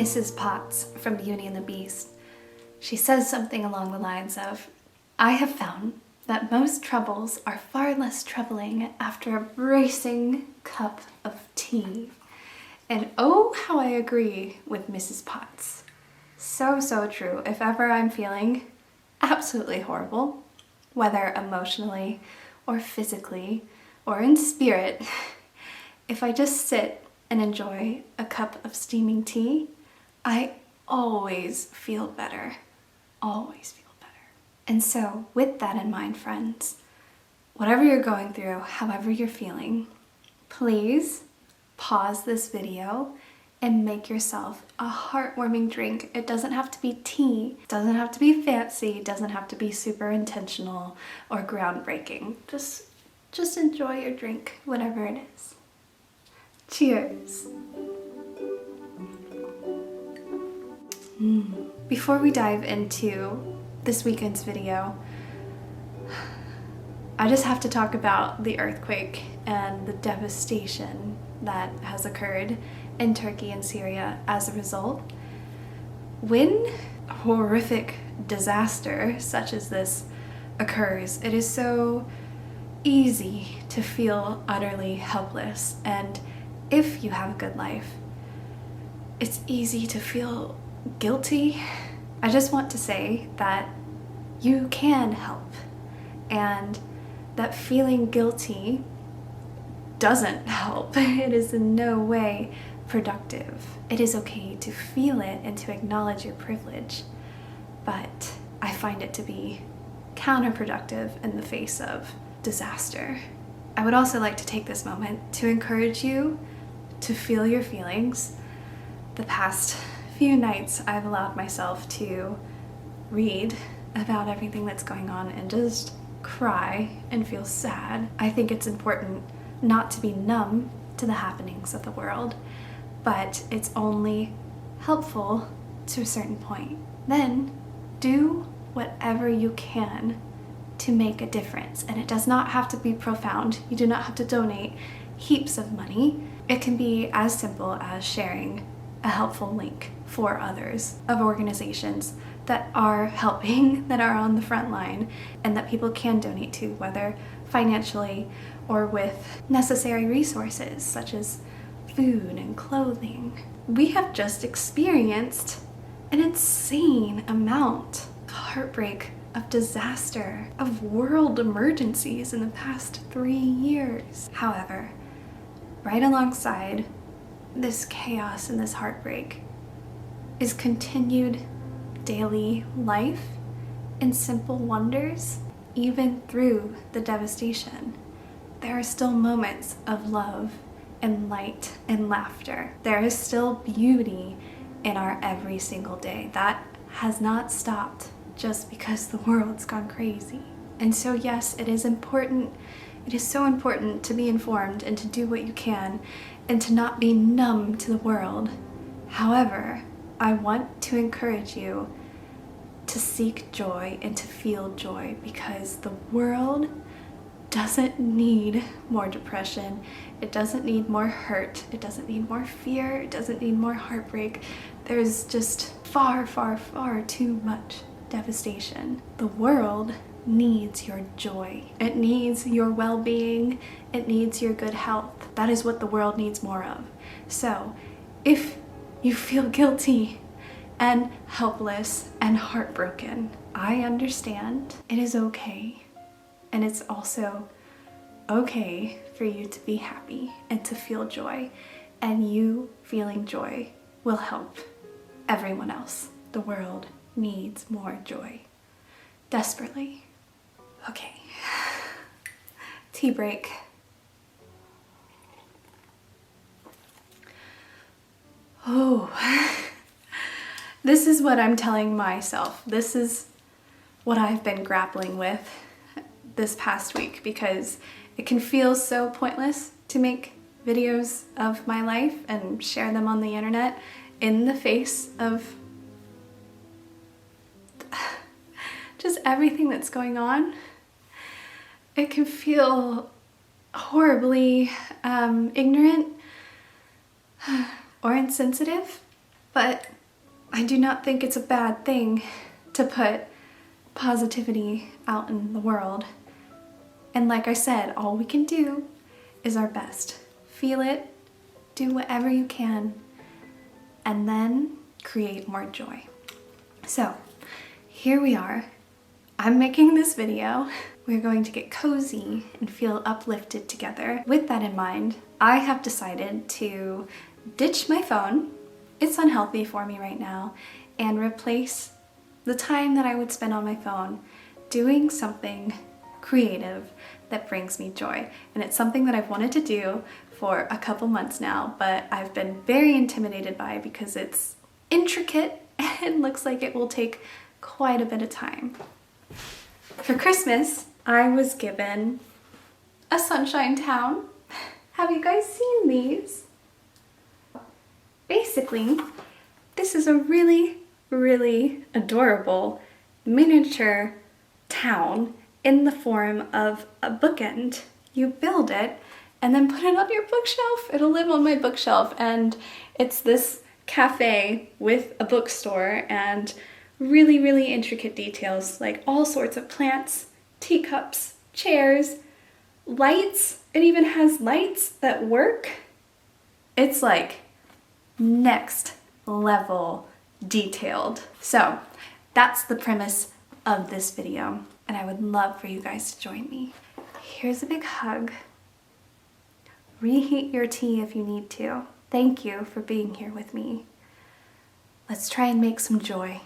Mrs. Potts from Beauty and the Beast. She says something along the lines of, "I have found that most troubles are far less troubling after a bracing cup of tea." And oh, how I agree with Mrs. Potts. So true. If ever I'm feeling absolutely horrible, whether emotionally or physically or in spirit, if I just sit and enjoy a cup of steaming tea, I always feel better. Always feel better. And so with that in mind, friends, whatever you're going through, however you're feeling, please pause this video and make yourself a heartwarming drink. It doesn't have to be tea, it doesn't have to be fancy, it doesn't have to be super intentional or groundbreaking. Just enjoy your drink, whatever it is. Cheers. Before we dive into this weekend's video, I just have to talk about the earthquake and the devastation that has occurred in Turkey and Syria as a result. When a horrific disaster such as this occurs, it is so easy to feel utterly helpless, and if you have a good life, it's easy to feel guilty. I just want to say that you can help, and that feeling guilty doesn't help. It is in no way productive. It is okay to feel it and to acknowledge your privilege, but I find it to be counterproductive in the face of disaster. I would also like to take this moment to encourage you to feel your feelings. The past few nights I've allowed myself to read about everything that's going on and just cry and feel sad. I think it's important not to be numb to the happenings of the world, but it's only helpful to a certain point. Then do whatever you can to make a difference, and it does not have to be profound. You do not have to donate heaps of money. It can be as simple as sharing a helpful link for others of organizations that are helping, that are on the front line, and that people can donate to, whether financially or with necessary resources such as food and clothing. We have just experienced an insane amount of heartbreak, of disaster, of world emergencies in the past 3 years. However, right alongside this chaos and this heartbreak is continued daily life and simple wonders. Even through the devastation, there are still moments of love and light and laughter. There is still beauty in our every single day. That has not stopped just because the world's gone crazy. And so yes, it is important. It is so important to be informed and to do what you can and to not be numb to the world. However, I want to encourage you to seek joy and to feel joy, because the world doesn't need more depression. It doesn't need more hurt. It doesn't need more fear. It doesn't need more heartbreak. There's just far too much devastation. The world needs your joy. It needs your well-being. It needs your good health. That is what the world needs more of. So if you feel guilty and helpless and heartbroken, I understand. It is okay. And it's also okay for you to be happy and to feel joy. And you feeling joy will help everyone else. The world needs more joy. Desperately. Okay. Tea break. Oh. This is what I'm telling myself. This is what I've been grappling with this past week, because it can feel so pointless to make videos of my life and share them on the internet in the face of just everything that's going on. It can feel horribly ignorant or insensitive, but I do not think it's a bad thing to put positivity out in the world. And like I said, all we can do is our best. Feel it, do whatever you can, and then create more joy. So here we are. I'm making this video. We're going to get cozy and feel uplifted together. With that in mind, I have decided to ditch my phone. It's unhealthy for me right now, and replace the time that I would spend on my phone doing something creative that brings me joy. And it's something that I've wanted to do for a couple months now, but I've been very intimidated by because it's intricate and looks like it will take quite a bit of time. For Christmas, I was given a sunshine town. Have you guys seen these? Basically, this is a really, really adorable miniature town in the form of a bookend. You build it and then put it on your bookshelf. It'll live on my bookshelf, and it's this cafe with a bookstore and really, really intricate details, like all sorts of plants, teacups, chairs, lights. It even has lights that work. It's like next level detailed. So that's the premise of this video, and I would love for you guys to join me. Here's a big hug. Reheat your tea if you need to. Thank you for being here with me. Let's try and make some joy.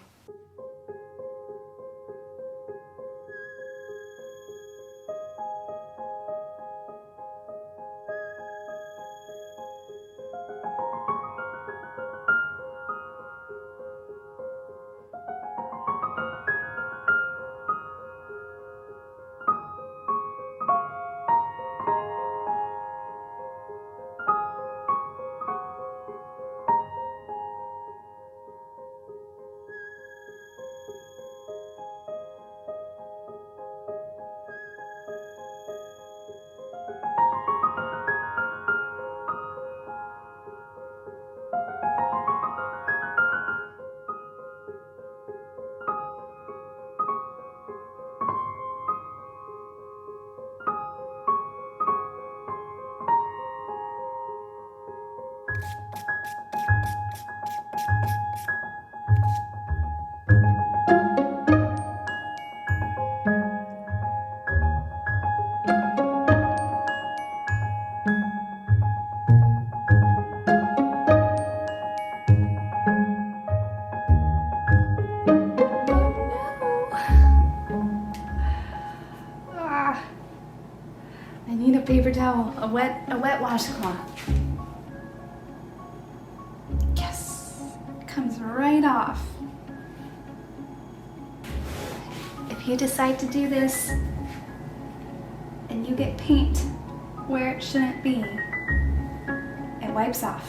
I need a paper towel, a wet washcloth. Yes, it comes right off. If you decide to do this and you get paint where it shouldn't be, it wipes off.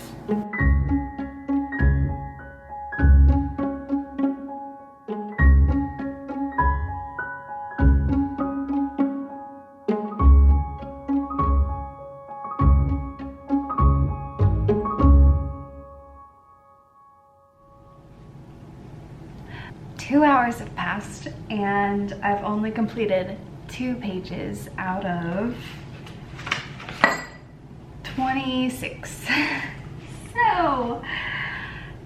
2 hours have passed and I've only completed 2 pages out of 26. So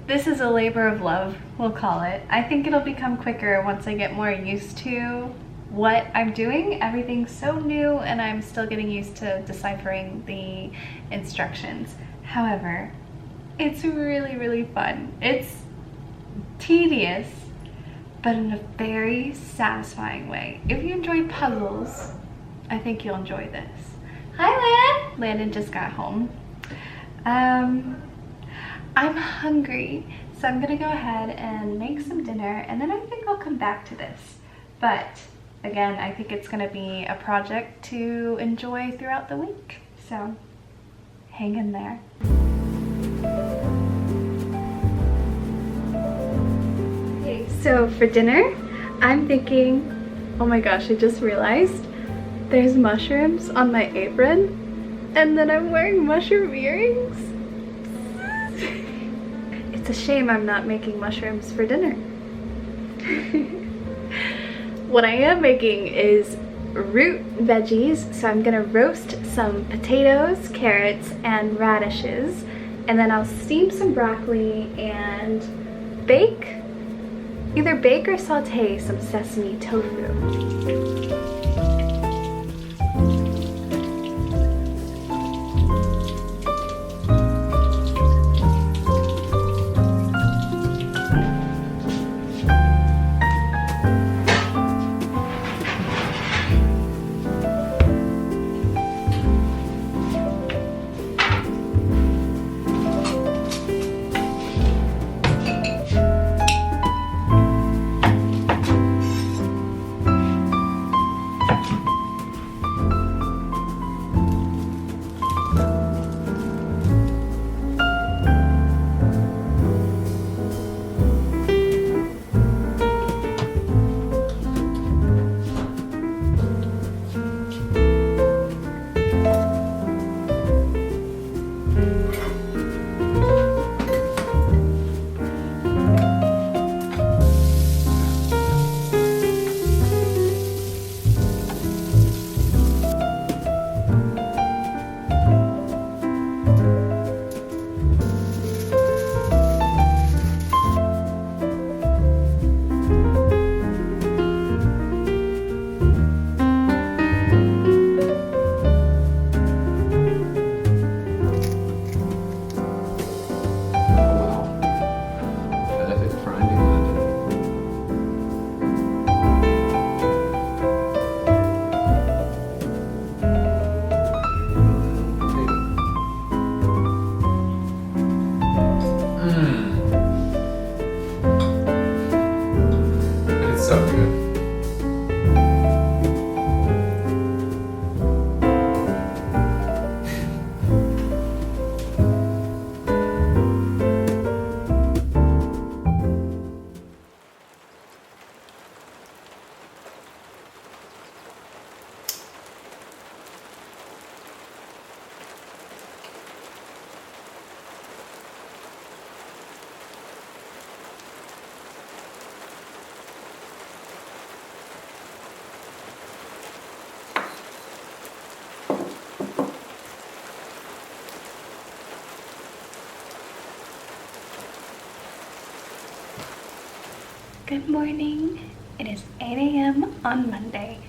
this is a labor of love, we'll call it. I think it'll become quicker once I get more used to what I'm doing. Everything's so new and I'm still getting used to deciphering the instructions. However, it's really, really fun. It's tedious, but in a very satisfying way. If you enjoy puzzles, I think you'll enjoy this. Hi, Lan! Landon just got home. I'm hungry, so I'm gonna go ahead and make some dinner, and then I think I'll come back to this. But again, I think it's gonna be a project to enjoy throughout the week. So hang in there. Okay, so for dinner, I'm thinking, oh my gosh, I just realized there's mushrooms on my apron, and then I'm wearing mushroom earrings. It's a shame I'm not making mushrooms for dinner. What I am making is root veggies, so I'm gonna roast some potatoes, carrots, and radishes, and then I'll steam some broccoli and either bake or saute some sesame tofu. Good morning. It is 8 a.m. on Monday,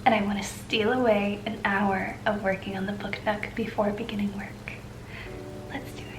and I want to steal away an hour of working on the Book Nook before beginning work. Let's do it.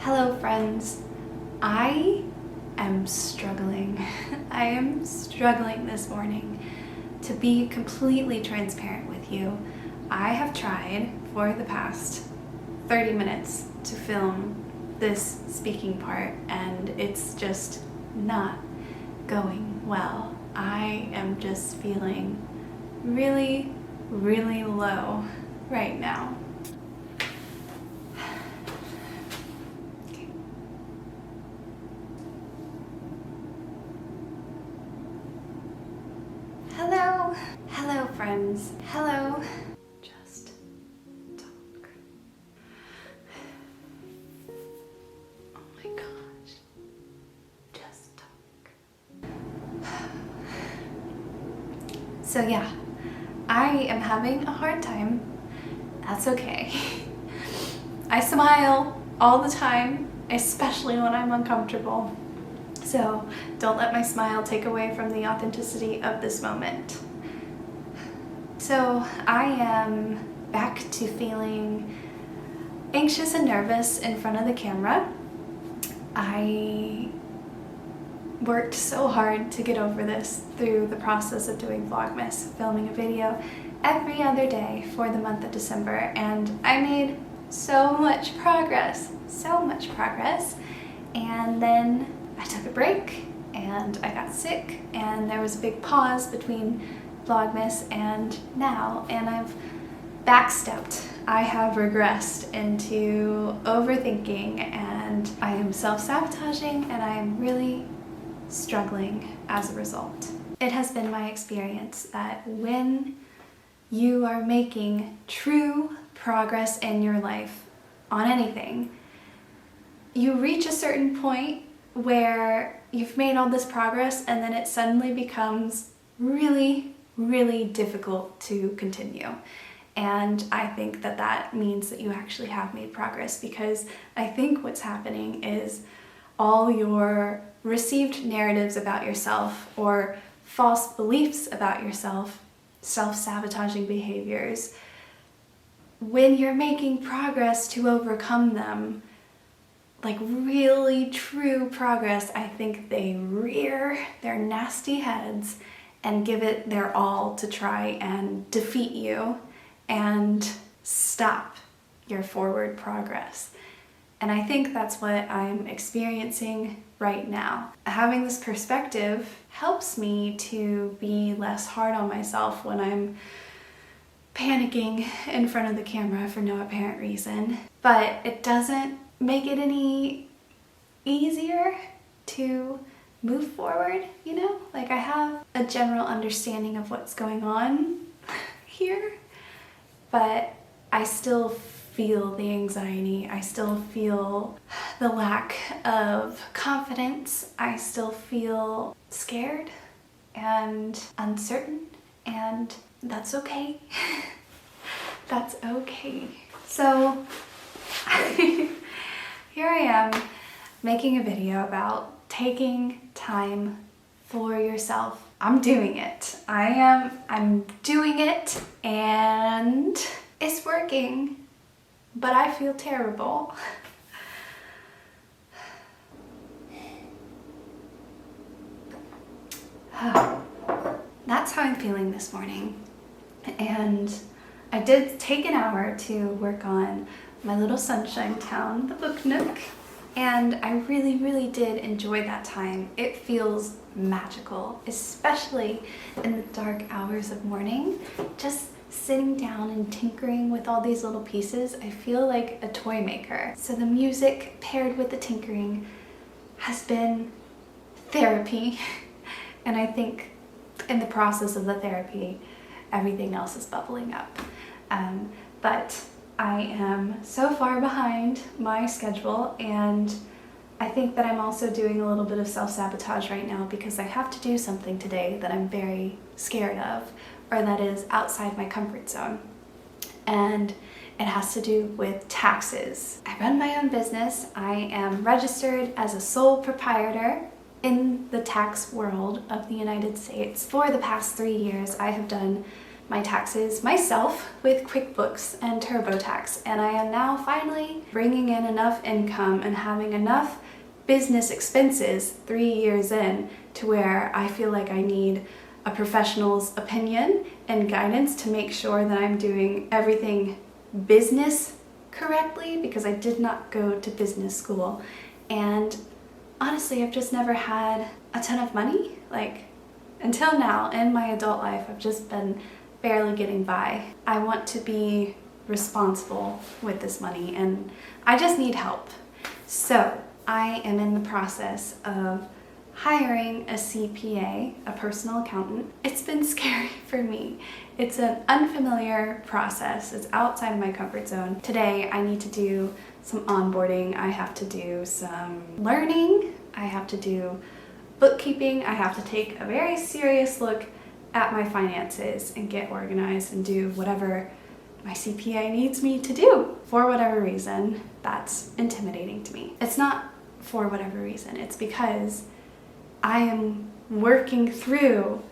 Hello friends, I am struggling. I am struggling this morning. To be completely transparent with you, I have tried for the past 30 minutes to film this speaking part, and it's just not going well. I am just feeling really, really low right now. So yeah, I am having a hard time. That's okay. I smile all the time, especially when I'm uncomfortable. So don't let my smile take away from the authenticity of this moment. So I am back to feeling anxious and nervous in front of the camera. I worked so hard to get over this through the process of doing Vlogmas, filming a video every other day for the month of December, and I made so much progress, and then I took a break and I got sick, and there was a big pause between Vlogmas and now, and I've backstepped. I have regressed into overthinking, and I am self-sabotaging, and I am really struggling as a result. It has been my experience that when you are making true progress in your life on anything, you reach a certain point where you've made all this progress and then it suddenly becomes really, really difficult to continue. And I think that that means that you actually have made progress, because I think what's happening is all your received narratives about yourself or false beliefs about yourself, self-sabotaging behaviors, when you're making progress to overcome them, like really true progress, I think they rear their nasty heads and give it their all to try and defeat you and stop your forward progress. And I think that's what I'm experiencing right now. Having this perspective helps me to be less hard on myself when I'm panicking in front of the camera for no apparent reason. But it doesn't make it any easier to move forward, you know? Like, I have a general understanding of what's going on here, but I still feel the anxiety. I still feel the lack of confidence. I still feel scared and uncertain, and that's okay. That's okay. So here I am making a video about taking time for yourself. I'm doing it. I'm doing it, and it's working, but I feel terrible. That's how I'm feeling this morning. And I did take an hour to work on my little sunshine town, the Book Nook, and I really, really did enjoy that time. It feels magical, especially in the dark hours of morning. Just sitting down and tinkering with all these little pieces, I feel like a toy maker. So the music paired with the tinkering has been therapy, and I think in the process of the therapy, everything else is bubbling up. But I am so far behind my schedule, and I think that I'm also doing a little bit of self-sabotage right now because I have to do something today that I'm very scared of, or that is outside my comfort zone. And it has to do with taxes. I run my own business. I am registered as a sole proprietor in the tax world of the United States. For the past 3 years, I have done my taxes myself with QuickBooks and TurboTax, and I am now finally bringing in enough income and having enough business expenses 3 years in to where I feel like I need a professional's opinion and guidance to make sure that I'm doing everything business correctly, because I did not go to business school. And honestly, I've just never had a ton of money. Like, until now in my adult life, I've just been barely getting by. I want to be responsible with this money, and I just need help. So I am in the process of hiring a CPA, a personal accountant. It's been scary for me. It's an unfamiliar process. It's outside of my comfort zone. Today I need to do some onboarding. I have to do some learning. I have to do bookkeeping. I have to take a very serious look at my finances and get organized and do whatever my CPA needs me to do. For whatever reason, that's intimidating to me. It's not for whatever reason, it's because I am working through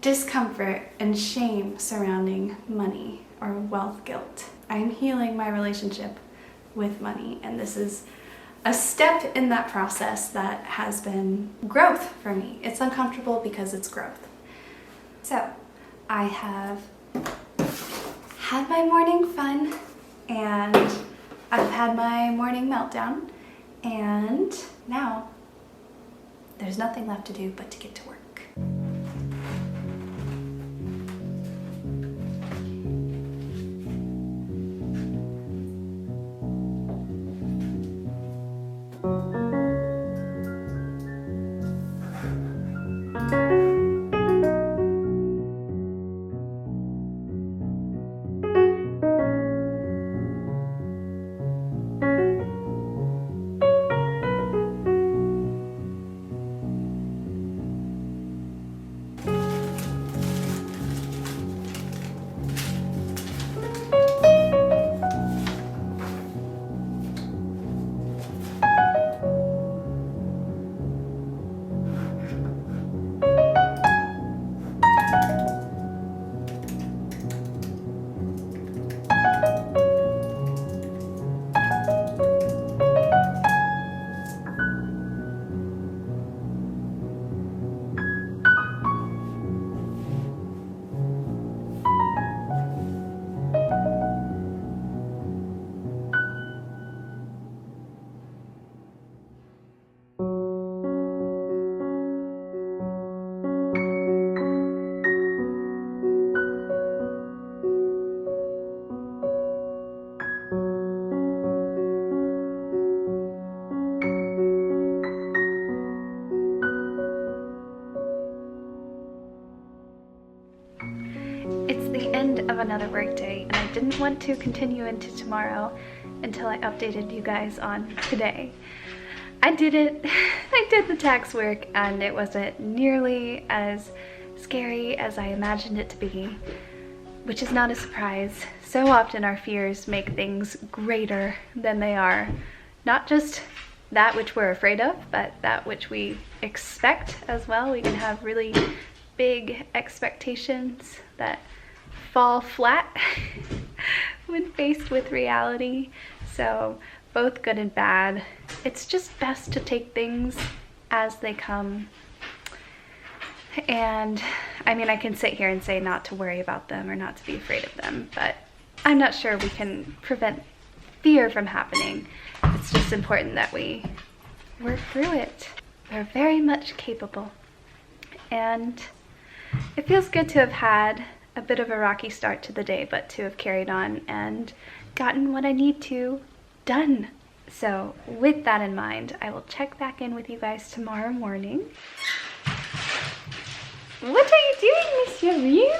discomfort and shame surrounding money or wealth guilt. I am healing my relationship with money, and this is a step in that process that has been growth for me. It's uncomfortable because it's growth. So I have had my morning fun, and I've had my morning meltdown, and now there's nothing left to do but to get to work. Of another work day, and I didn't want to continue into tomorrow until I updated you guys on today. I did it. I did the tax work, and it wasn't nearly as scary as I imagined it to be, which is not a surprise. So often our fears make things greater than they are. Not just that which we're afraid of, but that which we expect as well. We can have really big expectations that fall flat when faced with reality. So both good and bad. It's just best to take things as they come. And I mean, I can sit here and say not to worry about them or not to be afraid of them, but I'm not sure we can prevent fear from happening. It's just important that we work through it. We're very much capable. And it feels good to have had a bit of a rocky start to the day, but to have carried on and gotten what I need to done. So with that in mind, I will check back in with you guys tomorrow morning. What are you doing, Miss Yuri?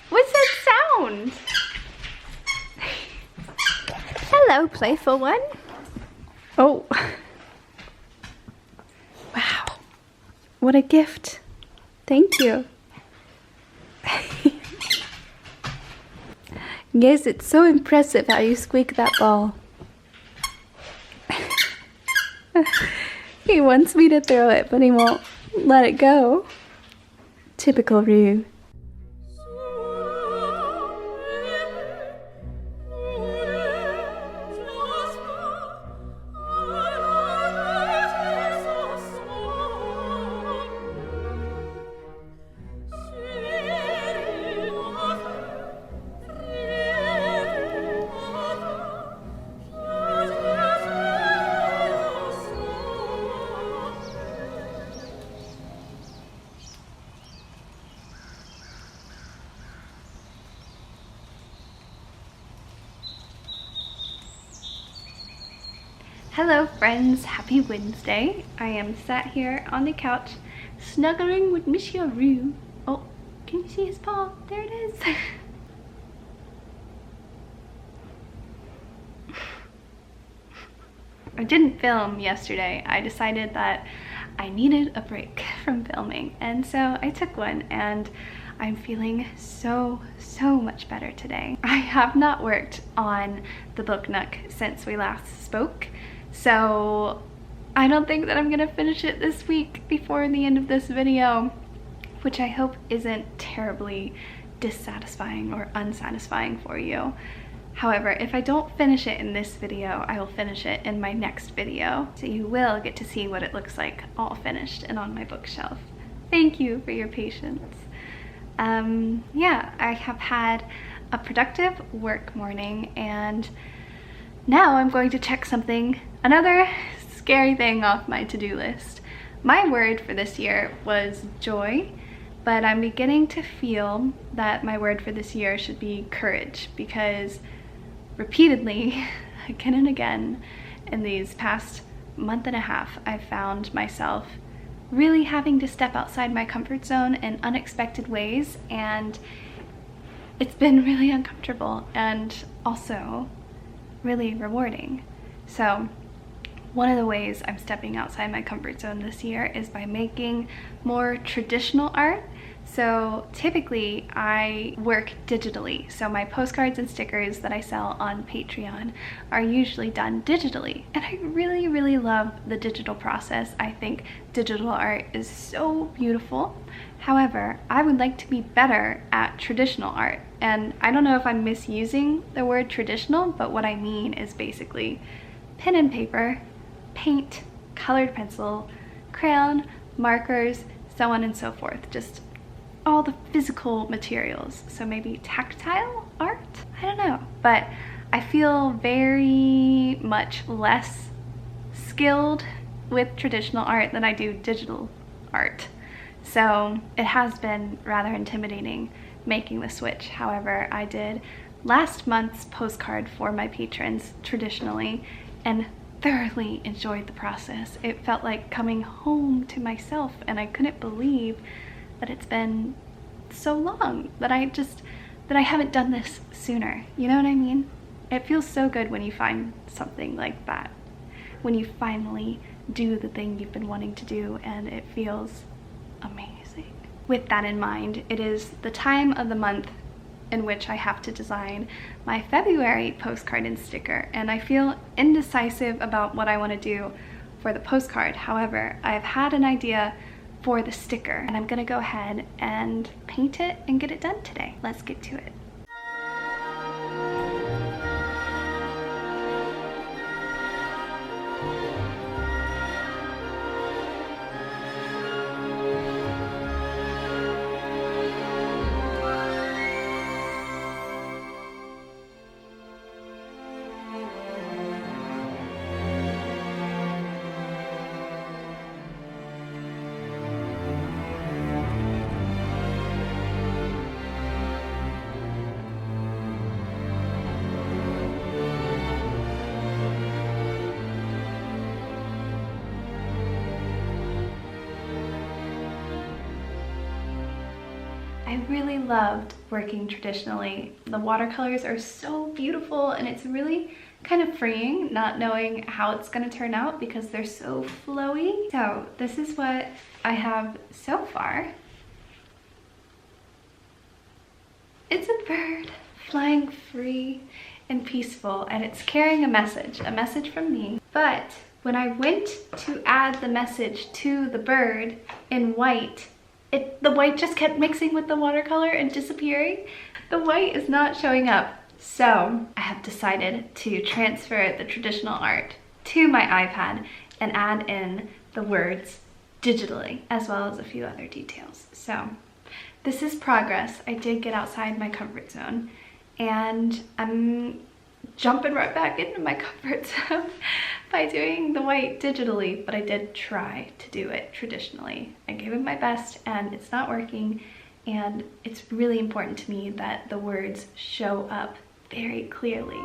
What's that sound? Hello, playful one. Oh. Wow. What a gift. Thank you. Yes, it's so impressive how you squeak that ball. He wants me to throw it, but he won't let it go. Typical Ryu. Hello friends, happy Wednesday. I am sat here on the couch snuggling with Monsieur Rue. Oh, can you see his paw? There it is. I didn't film yesterday. I decided that I needed a break from filming, and so I took one, and I'm feeling so much better today. I have not worked on the Book Nook since we last spoke, so I don't think that I'm gonna finish it this week before the end of this video, which I hope isn't terribly dissatisfying or unsatisfying for you. However, if I don't finish it in this video, I will finish it in my next video, so you will get to see what it looks like all finished and on my bookshelf. Thank you for your patience. Yeah, I have had a productive work morning, and now I'm going to check another scary thing off my to-do list. My word for this year was joy, but I'm beginning to feel that my word for this year should be courage, because repeatedly, again and again, in these past month and a half, I've found myself really having to step outside my comfort zone in unexpected ways, and it's been really uncomfortable and also really rewarding. So one of the ways I'm stepping outside my comfort zone this year is by making more traditional art. So typically I work digitally, so my postcards and stickers that I sell on Patreon are usually done digitally, and I really love the digital process. I think digital art is so beautiful. However, I would like to be better at traditional art, and I don't know if I'm misusing the word traditional, but what I mean is basically pen and paper, paint, colored pencil, crayon, markers, so on and so forth. Just all the physical materials. So maybe tactile art? I don't know. But I feel very much less skilled with traditional art than I do digital art. So it has been rather intimidating making the switch. However, I did last month's postcard for my patrons traditionally and thoroughly enjoyed the process. It felt like coming home to myself, and I couldn't believe that it's been so long that I haven't done this sooner. You know what I mean? It feels so good when you find something like that, when you finally do the thing you've been wanting to do, and it feels amazing. With that in mind, it is the time of the month in which I have to design my February postcard and sticker, and I feel indecisive about what I want to do for the postcard. However, I've had an idea for the sticker, and I'm gonna go ahead and paint it and get it done today. Let's get to it. I really loved working traditionally. The watercolors are so beautiful, and it's really kind of freeing not knowing how it's going to turn out because they're so flowy. So this is what I have so far. It's a bird flying free and peaceful, and it's carrying a message from me. But when I went to add the message to the bird in white, the white just kept mixing with the watercolor and disappearing. The white is not showing up. So I have decided to transfer the traditional art to my iPad and add in the words digitally, as well as a few other details. So this is progress. I did get outside my comfort zone, and I'm jumping right back into my comfort zone by doing the white digitally, but I did try to do it traditionally. I gave it my best, and it's not working, and it's really important to me that the words show up very clearly.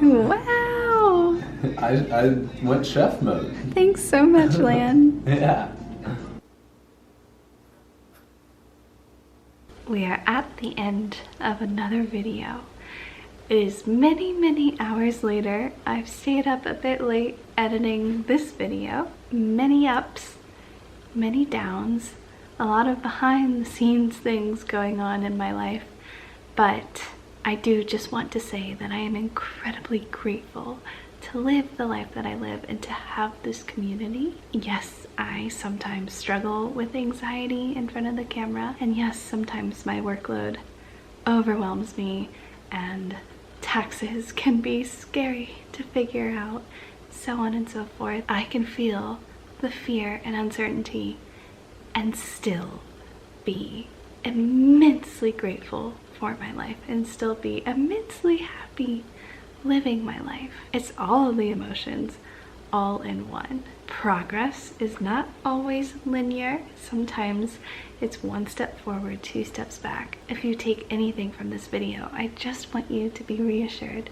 Wow! I went chef mode. Thanks so much, Lan. Yeah. We are at the end of another video. It is many, many hours later. I've stayed up a bit late editing this video. Many ups, many downs, a lot of behind the scenes things going on in my life, but I do just want to say that I am incredibly grateful to live the life that I live and to have this community. Yes, I sometimes struggle with anxiety in front of the camera, and yes, sometimes my workload overwhelms me and taxes can be scary to figure out, so on and so forth. I can feel the fear and uncertainty and still be immensely grateful for my life and still be immensely happy living my life. It's all of the emotions all in one. Progress is not always linear. Sometimes it's one step forward, two steps back. If you take anything from this video, I just want you to be reassured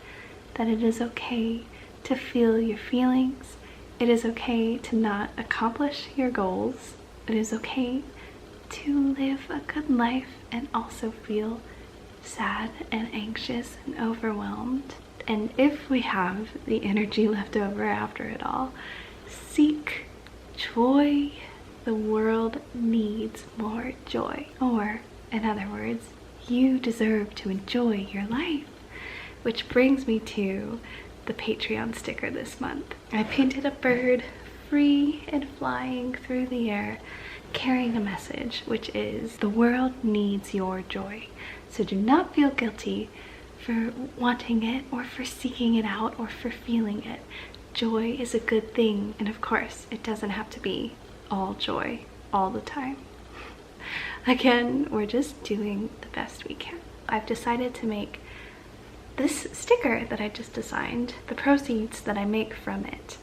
that it is okay to feel your feelings. It is okay to not accomplish your goals. It is okay to live a good life and also feel sad and anxious and overwhelmed. And if we have the energy left over after it all, seek joy. The world needs more joy. Or, in other words, you deserve to enjoy your life. Which brings me to the Patreon sticker this month. I painted a bird free and flying through the air, carrying a message, which is the world needs your joy. So do not feel guilty for wanting it or for seeking it out or for feeling it. Joy is a good thing, and of course it doesn't have to be all joy all the time. Again, we're just doing the best we can. I've decided to make this sticker that I just designed. The proceeds that I make from it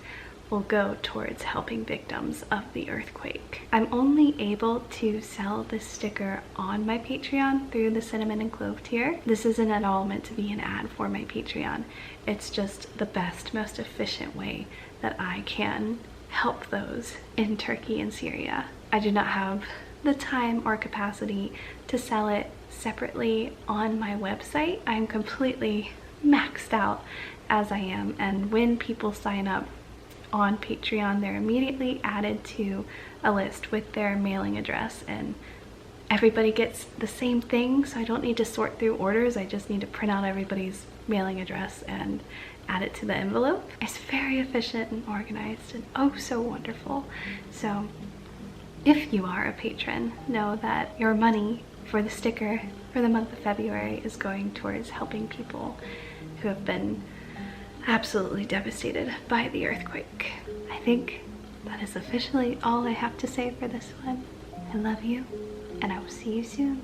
will go towards helping victims of the earthquake. I'm only able to sell this sticker on my Patreon through the cinnamon and clove tier. This isn't at all meant to be an ad for my Patreon. It's just the best, most efficient way that I can help those in Turkey and Syria. I do not have the time or capacity to sell it separately on my website. I'm completely maxed out as I am, and when people sign up on Patreon, they're immediately added to a list with their mailing address, and everybody gets the same thing, so I don't need to sort through orders. I just need to print out everybody's mailing address and add it to the envelope. It's very efficient and organized and oh so wonderful. So if you are a patron, know that your money for the sticker for the month of February is going towards helping people who have been absolutely devastated by the earthquake. I think that is officially all I have to say for this one. I love you, and I will see you soon.